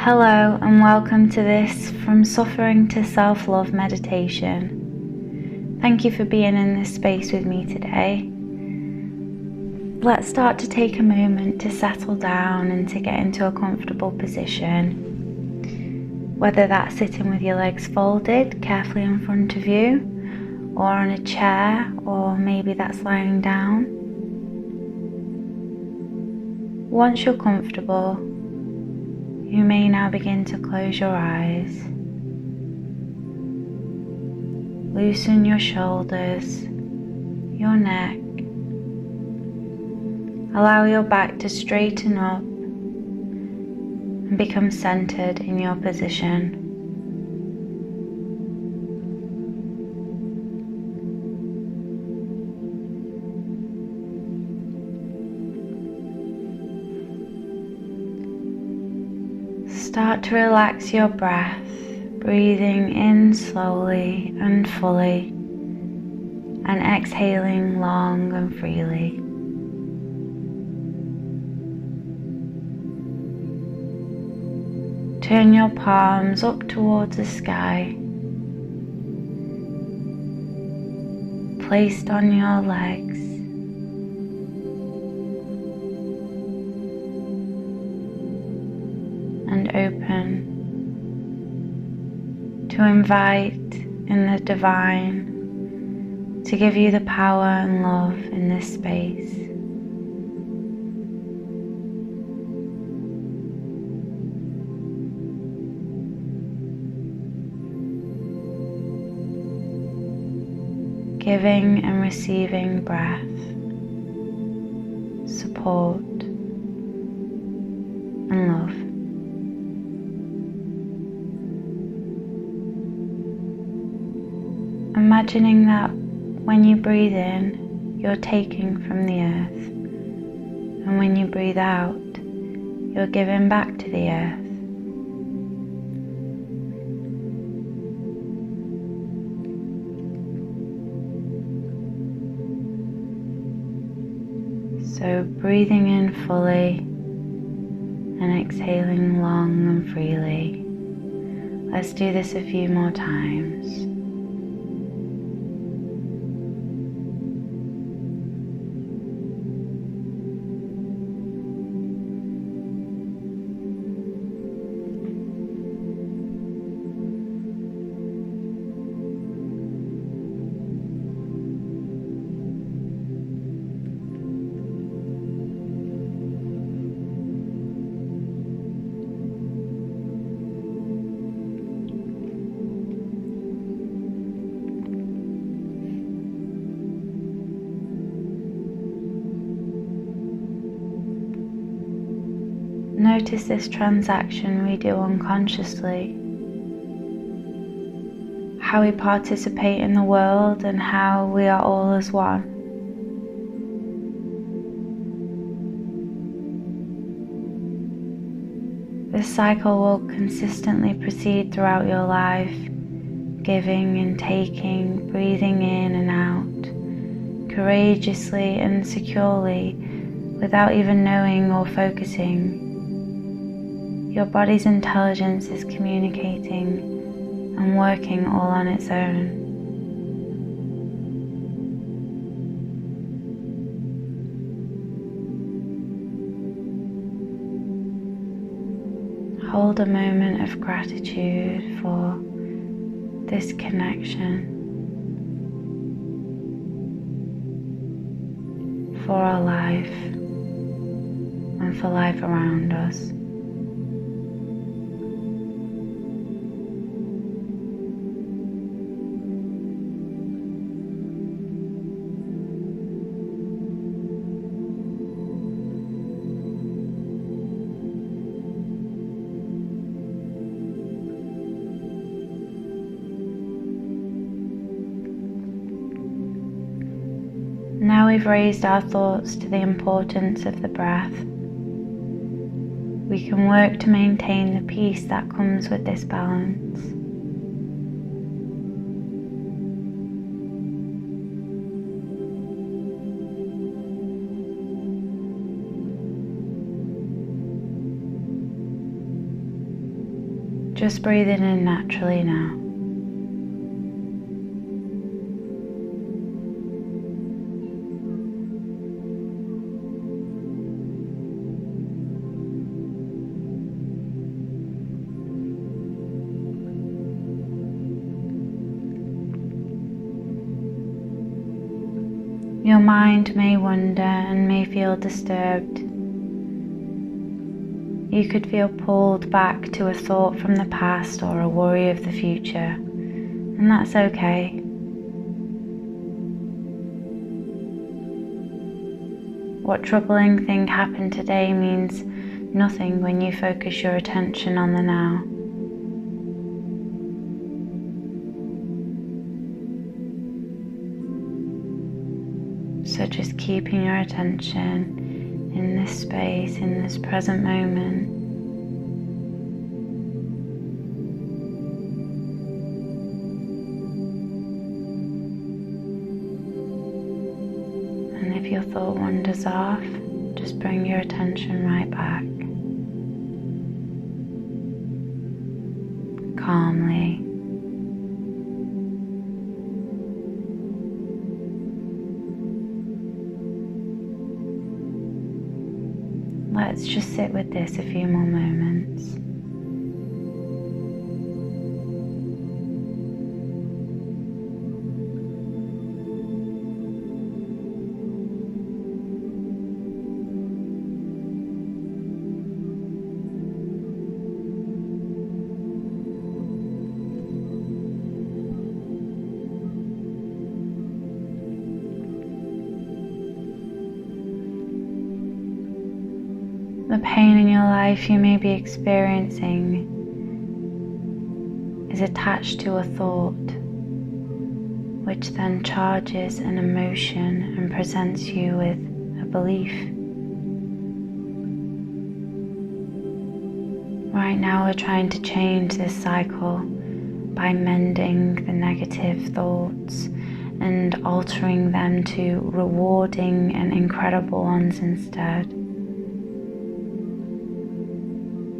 Hello and welcome to this From Suffering to Self-Love meditation. Thank you for being in this space with me today. Let's start to take a moment to settle down and to get into a comfortable position. Whether that's sitting with your legs folded carefully in front of you, or on a chair, or maybe that's lying down. Once you're comfortable, you may now begin to close your eyes. Loosen your shoulders, your neck. Allow your back to straighten up and become centered in your position. Start to relax your breath, breathing in slowly and fully, and exhaling long and freely. Turn your palms up towards the sky, placed on your legs. And open to invite in the divine to give you the power and love in this space. Giving and receiving breath, support and love. Imagining that when you breathe in, you're taking from the earth, and when you breathe out, you're giving back to the earth. So breathing in fully and exhaling long and freely. Let's do this a few more times. Notice this transaction we do unconsciously, how we participate in the world and how we are all as one. This cycle will consistently proceed throughout your life, giving and taking, breathing in and out, courageously and securely, without even knowing or focusing. Your body's intelligence is communicating and working all on its own. Hold a moment of gratitude for this connection, for our life, and for life around us. Now we've raised our thoughts to the importance of the breath. We can work to maintain the peace that comes with this balance. Just breathing in naturally now. Your mind may wander and may feel disturbed. You could feel pulled back to a thought from the past or a worry of the future, and that's okay. What troubling thing happened today means nothing when you focus your attention on the now. So just keeping your attention in this space, in this present moment. And if your thought wanders off, just bring your attention right back. Calmly. Let's just sit with this a few more moments. The pain in your life you may be experiencing is attached to a thought, which then charges an emotion and presents you with a belief. Right now we're trying to change this cycle by mending the negative thoughts and altering them to rewarding and incredible ones instead.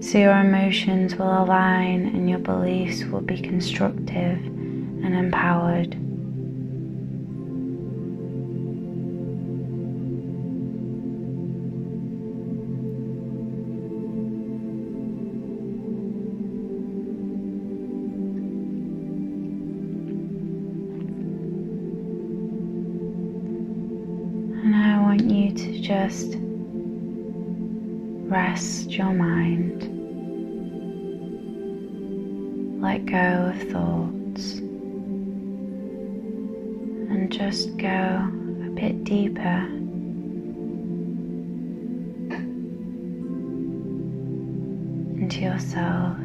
So your emotions will align and your beliefs will be constructive and empowered. And I want you to just rest your mind. Let go of thoughts and just go a bit deeper into yourself,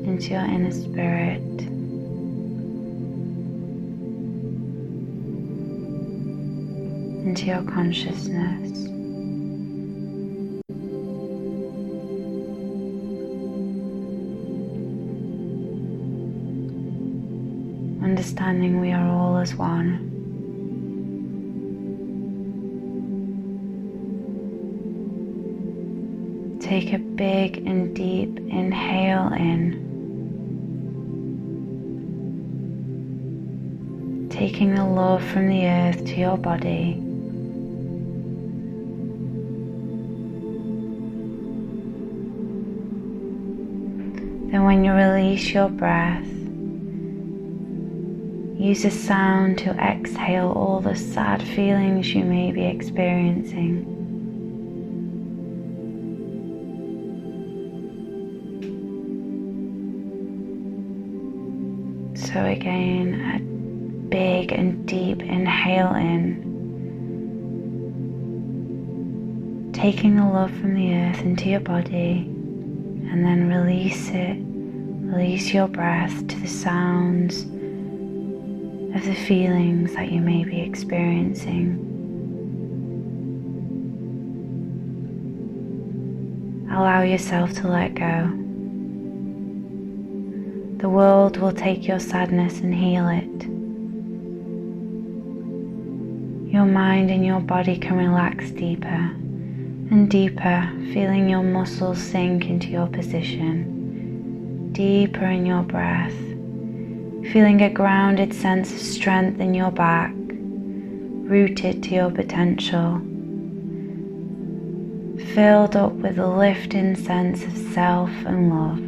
into your inner spirit, into your consciousness. Understanding we are all as one. Take a big and deep inhale in, taking the love from the earth to your body. Then when you release your breath, use a sound to exhale all the sad feelings you may be experiencing. So again, a big and deep inhale in, taking the love from the earth into your body, and then release it. Release your breath to the sounds of the feelings that you may be experiencing. Allow yourself to let go. The world will take your sadness and heal it. Your mind and your body can relax deeper and deeper, feeling your muscles sink into your position deeper in your breath, feeling a grounded sense of strength in your back, rooted to your potential, filled up with a lifting sense of self and love.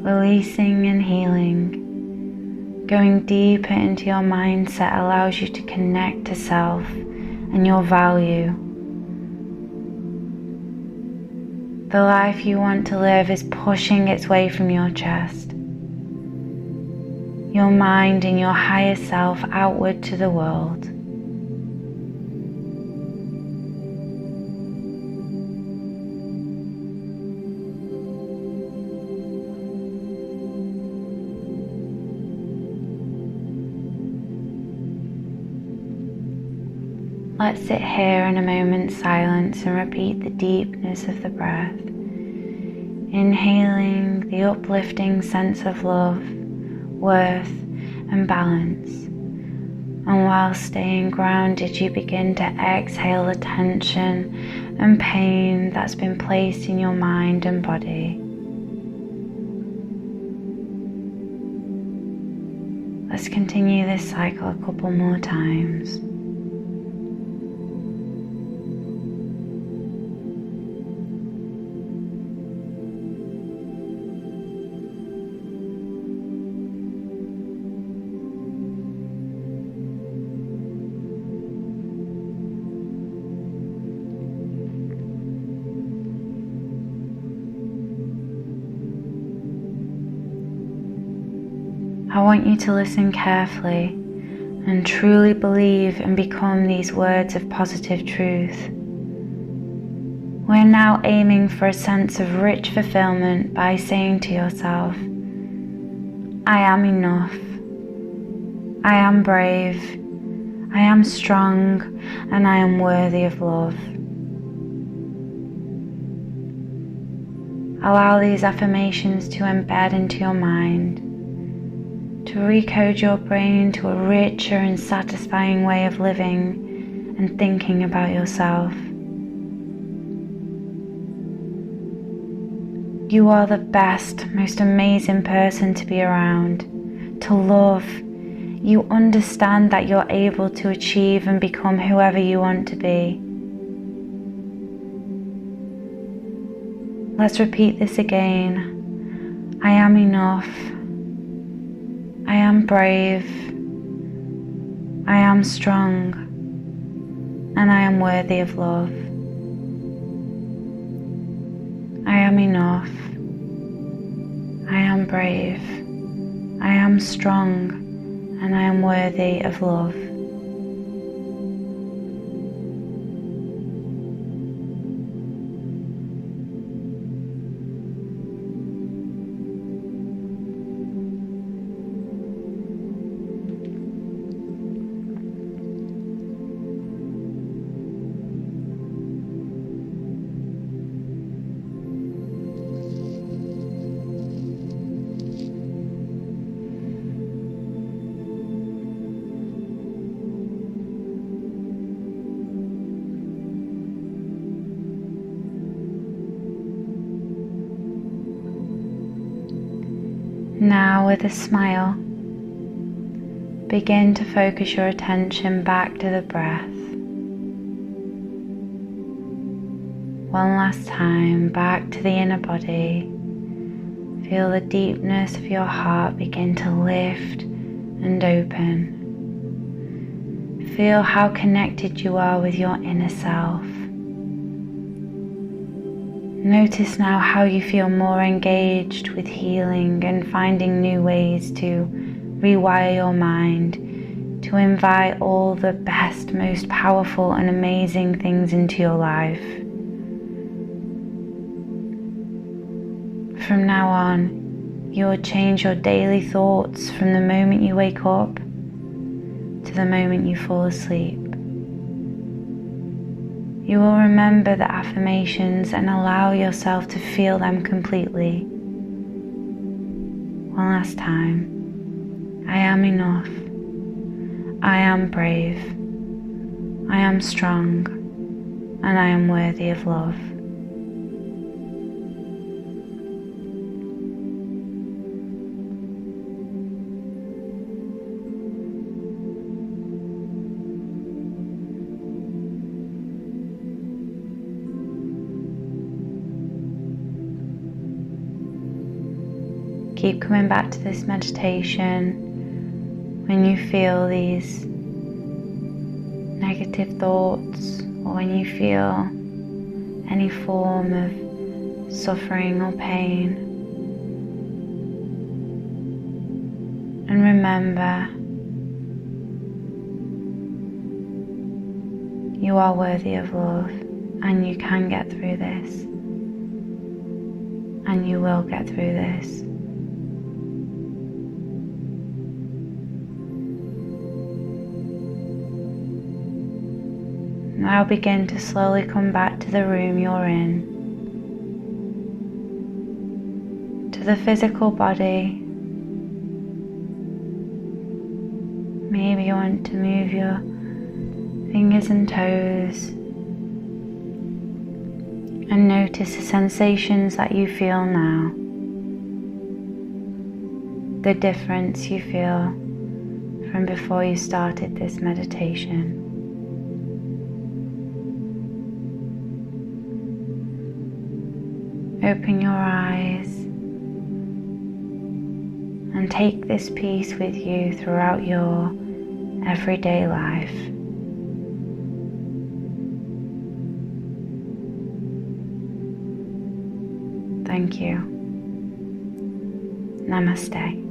Releasing and healing, going deeper into your mindset allows you to connect to self and your value. The life you want to live is pushing its way from your chest, your mind and your higher self outward to the world. Let's sit here in a moment's silence and repeat the deepness of the breath. Inhaling the uplifting sense of love, worth and balance. And while staying grounded, you begin to exhale the tension and pain that's been placed in your mind and body. Let's continue this cycle a couple more times. I want you to listen carefully and truly believe and become these words of positive truth. We're now aiming for a sense of rich fulfillment by saying to yourself, I am enough, I am brave, I am strong, and I am worthy of love. Allow these affirmations to embed into your mind, to recode your brain to a richer and satisfying way of living and thinking about yourself. You are the best, most amazing person to be around, to love. You understand that you're able to achieve and become whoever you want to be. Let's repeat this again. I am enough. I am brave, I am strong, and I am worthy of love. I am enough, I am brave, I am strong, and I am worthy of love. Now, with a smile, begin to focus your attention back to the breath. One last time, back to the inner body. Feel the deepness of your heart begin to lift and open. Feel how connected you are with your inner self. Notice now how you feel more engaged with healing and finding new ways to rewire your mind, to invite all the best, most powerful and amazing things into your life. From now on, you will change your daily thoughts from the moment you wake up to the moment you fall asleep. You will remember the affirmations and allow yourself to feel them completely. One last time. I am enough. I am brave. I am strong. And I am worthy of love. keep coming back to this meditation when you feel these negative thoughts, or when you feel any form of suffering or pain. And remember, you are worthy of love, and you can get through this, and you will get through this. Now begin to slowly come back to the room you're in, to the physical body. Maybe you want to move your fingers and toes and notice the sensations that you feel now, the difference you feel from before you started this meditation. Open your eyes and take this peace with you throughout your everyday life. Thank you. Namaste.